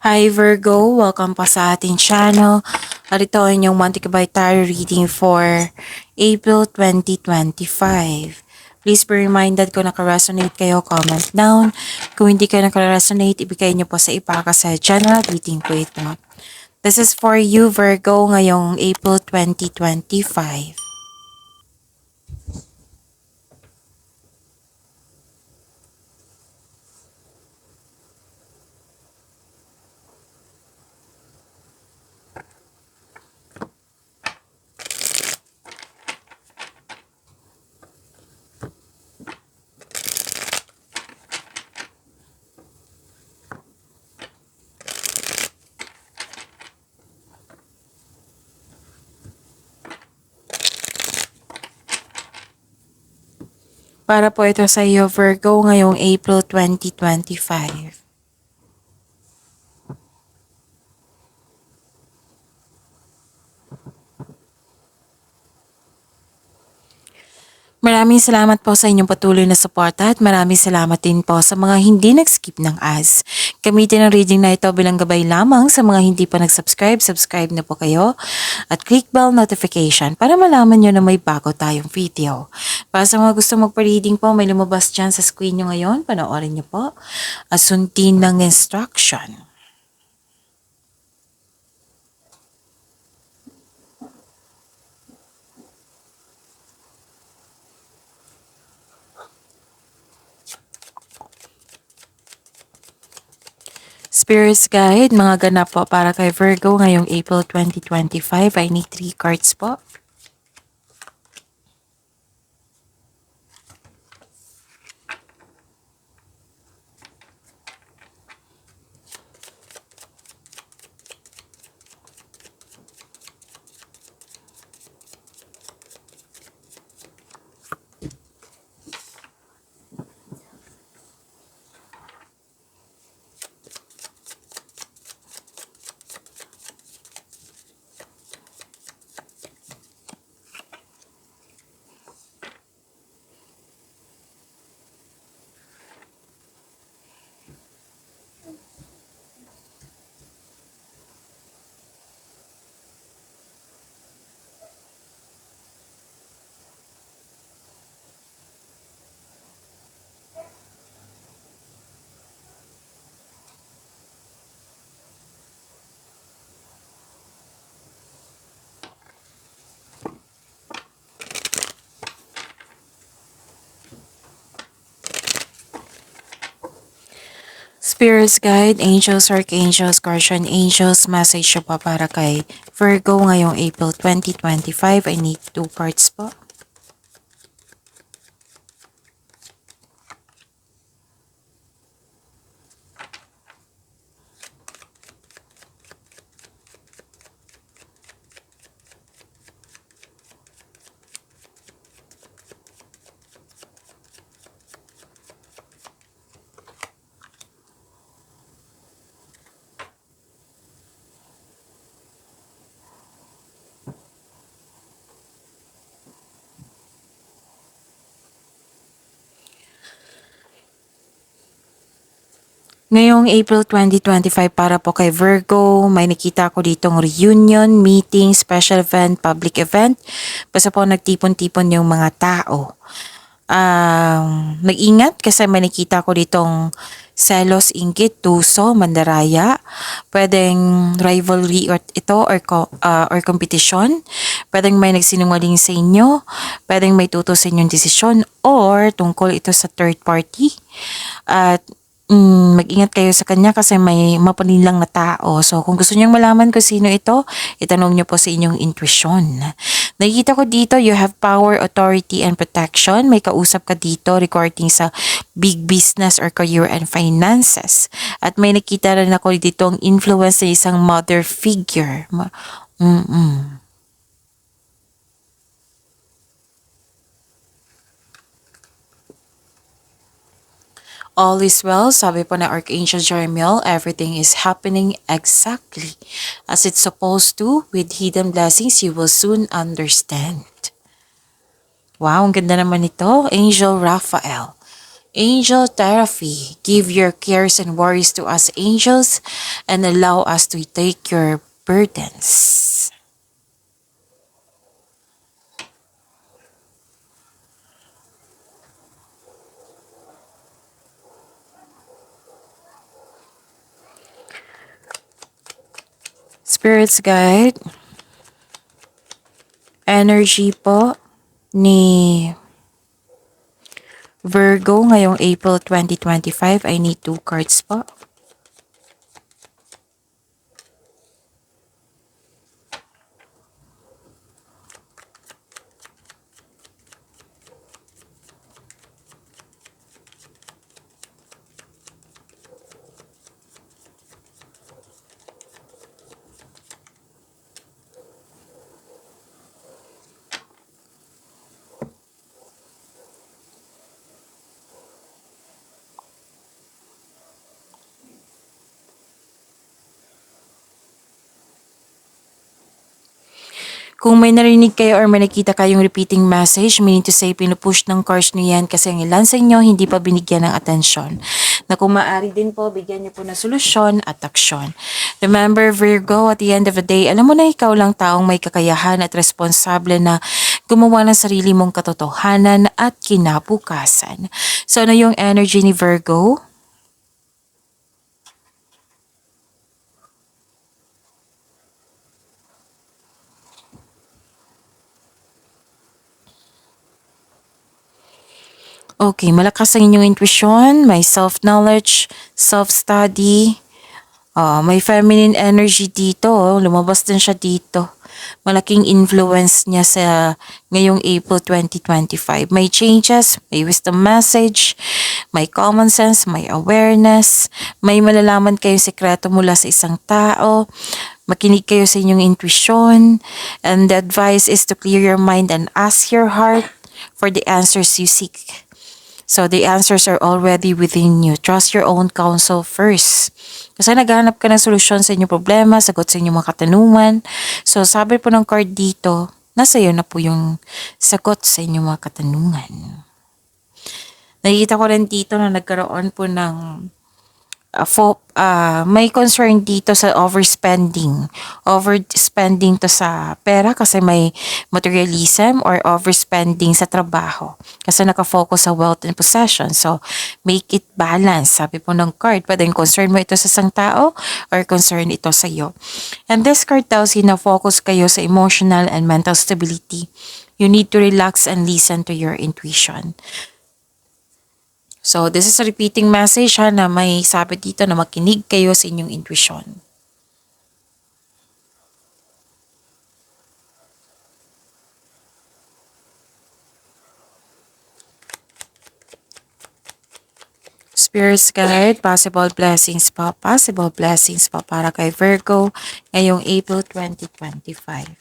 Hi Virgo, welcome pa sa ating channel. At ito ay inyong monthly by tarot reading for April 2025. Please be reminded kung naka-resonate kayo, comment down. Kung hindi kayo naka-resonate, ibigay niyo po sa ipa kasi general reading po ito. This is for you Virgo ngayong April 2025. Para po ito sa iyo Virgo ngayong April 2025. Maraming salamat po sa inyong patuloy na suporta at maraming salamat din po sa mga hindi nag-skip ng ads. Gamitin ang reading na ito bilang gabay lamang sa mga hindi pa nag-subscribe, subscribe na po kayo at click bell notification para malaman nyo na may bago tayong video. Para sa mga gusto magpa-reading po, may lumabas dyan sa screen nyo ngayon, panoorin nyo po at sundin ng instruction. Spirits Guide, mga ganap po para kay Virgo ngayong April 2025. I need 3 cards po. Spirits Guide, Angels, Archangels, Guardian Angels, message siya pa para kay Virgo ngayong April 2025. I need 2 cards po. Ngayong April 2025 para po kay Virgo, may nakita ko ditong reunion, meeting, special event, public event. Basta po nagtipon-tipon yung mga tao. Mag-ingat kasi may nakita ko ditong selos, inggit, tuso, mandaraya. Pwedeng rivalry or competition. Pwedeng may nagsinungaling sa inyo. Pwedeng may tuto sa inyong desisyon or tungkol ito sa third party. At mag-ingat kayo sa kanya kasi may mapanilang na tao. So, kung gusto niyang malaman kung sino ito, itanong niyo po sa inyong intuition. Nakikita ko dito, you have power, authority, and protection. May kausap ka dito regarding sa big business or career and finances. At may nakita rin ako dito ang influence ng isang mother figure. All is well, sabi po na Archangel Jeremiel, everything is happening exactly as it's supposed to. With hidden blessings, you will soon understand. Wow, ang ganda naman ito. Angel Raphael. Angel therapy. Give your cares and worries to us angels and allow us to take your burdens. Spirits guide, energy po ni Virgo ngayong April 2025. I need 2 cards po. Kung may narinig kayo or may nakita kayong repeating message, meaning to say pinupush ng cards nyo yan kasi ang ilan sa inyo hindi pa binigyan ng atensyon. Na kung maaari din po, bigyan nyo po ng solusyon at aksyon. Remember Virgo, at the end of the day, alam mo na ikaw lang taong may kakayahan at responsable na gumawa ng sarili mong katotohanan at kinabukasan. So ano yung energy ni Virgo? Okay, malakas ang inyong intuition, may self-knowledge, self-study, may feminine energy dito, lumabas din siya dito. Malaking influence niya sa ngayong April 2025. May changes, may wisdom message, may common sense, may awareness, may malalaman kayong sekreto mula sa isang tao, makinig kayo sa inyong intuition, and the advice is to clear your mind and ask your heart for the answers you seek. So the answers are already within you. Trust your own counsel first. Kasi naghahanap ka ng solusyon sa inyong problema, sagot sa inyong mga katanungan. So sabi po ng card dito, nasa iyo na po yung sagot sa inyong mga katanungan. Nakikita ko rin dito na nagkaroon po ng may concern dito sa overspending. Overspending to sa pera kasi may materialism or overspending sa trabaho. Kasi nakafocus sa wealth and possession. So, make it balance. Sabi po ng card, pwedeng concern mo ito sa isang tao or concern ito sa iyo. And this card tells you na focus kayo sa emotional and mental stability. You need to relax and listen to your intuition. So, this is a repeating message na may sabi dito na makinig kayo sa inyong intuition. Spirits guide, possible blessings po para kay Virgo ngayong April 2025.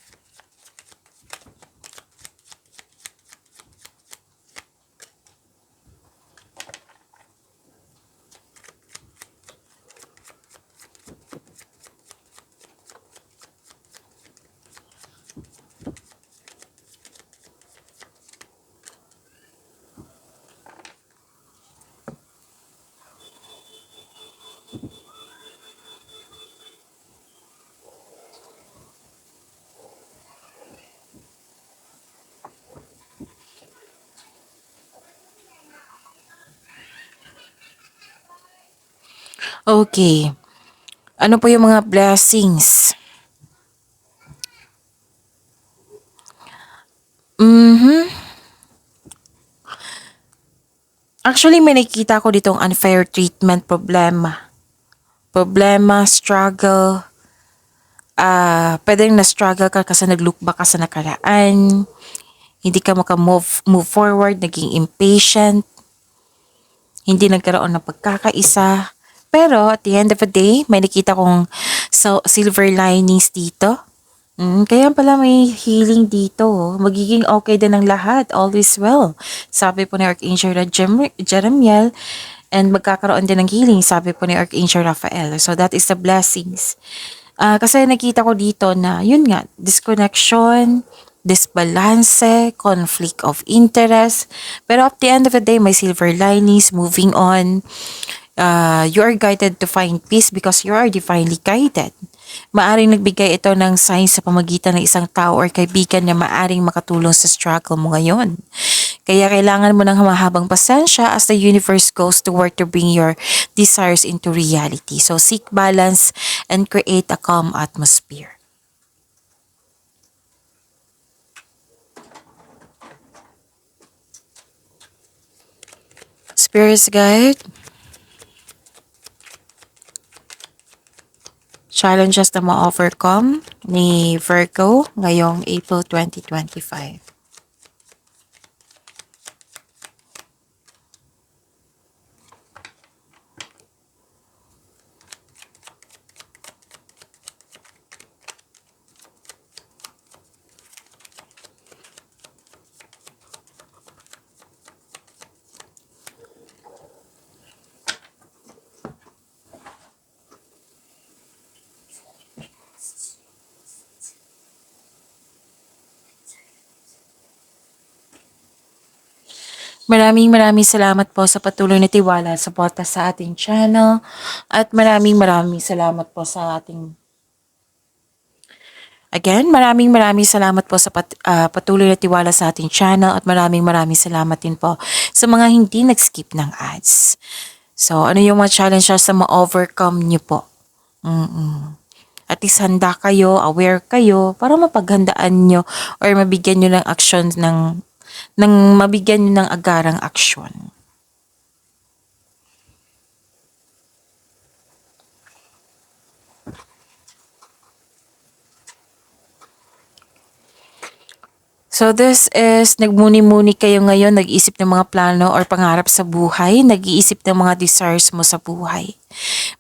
Okay. Ano po yung mga blessings? Actually, may nakikita ko ditong unfair treatment problema. Problema, struggle. Pwedeng na-struggle ka kasi nag-look back ka sa nakaraan. Hindi ka move forward, naging impatient. Hindi nagkaroon ng pagkakaisa. Pero at the end of the day, may nakita kong silver linings dito. Kaya pala may healing dito. Magiging okay din ang lahat. All is well. Sabi po ni Archangel Jeremiel. And magkakaroon din ng healing. Sabi po ni Archangel Raphael. So that is the blessings. Kasi nakita ko dito na, yun nga, disconnection, disbalance, conflict of interest. Pero at the end of the day, may silver linings, moving on. You are guided to find peace because you are divinely guided. Maaring nagbigay ito ng signs sa pamagitan ng isang tao or kaibigan na maaring makatulong sa struggle mo ngayon. Kaya kailangan mo ng mahabang pasensya as the universe goes to work to bring your desires into reality. So seek balance and create a calm atmosphere. Spirits guide, challenges na ma-overcome ni Virgo ngayong April 2025. Maraming salamat po sa patuloy na tiwala at suporta sa ating channel. At maraming salamat po sa ating... Again, maraming salamat po sa patuloy na tiwala sa ating channel at maraming salamat din po sa mga hindi nag-skip ng ads. So, ano yung mga challenges na ma-overcome nyo po? At least handa kayo, aware kayo para mapaghandaan nyo or mabigyan nyo ng action mabigyan nyo ng agarang aksyon. So this is, nagmuni-muni kayo ngayon, nag-iisip ng mga plano or pangarap sa buhay, nag-iisip ng mga desires mo sa buhay.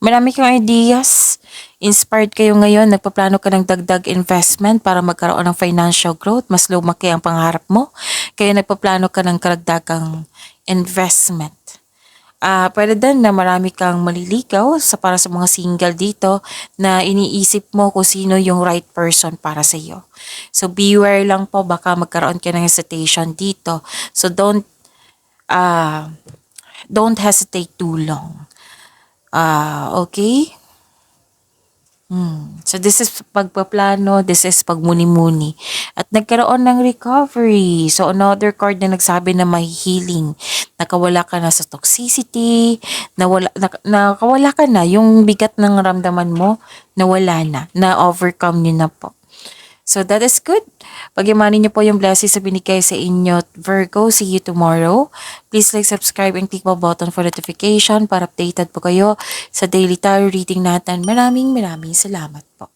Marami kang ideas, inspired kayo ngayon, nagpaplano ka ng dagdag investment para magkaroon ng financial growth, mas lumaki ang pangarap mo, kaya nagpaplano ka ng karagdagang investment. Pwede din na marami kang maliligaw para sa mga single dito na iniisip mo kung sino yung right person para sa iyo. So beware lang po, baka magkaroon ka ng hesitation dito. So don't hesitate too long. Okay? So this is pagpaplano, this is pagmuni-muni. At nagkaroon ng recovery. So another card na nagsabi na may healing. Nakawala ka na sa toxicity, nakawala ka na, yung bigat ng ramdaman mo, nawala na-overcome nyo na po. So that is good. Pag-imanin niyo po yung blessings na binigay sa inyo, Virgo. See you tomorrow. Please like, subscribe, and click the button for notification para updated po kayo sa daily tarot reading natin. Maraming salamat po.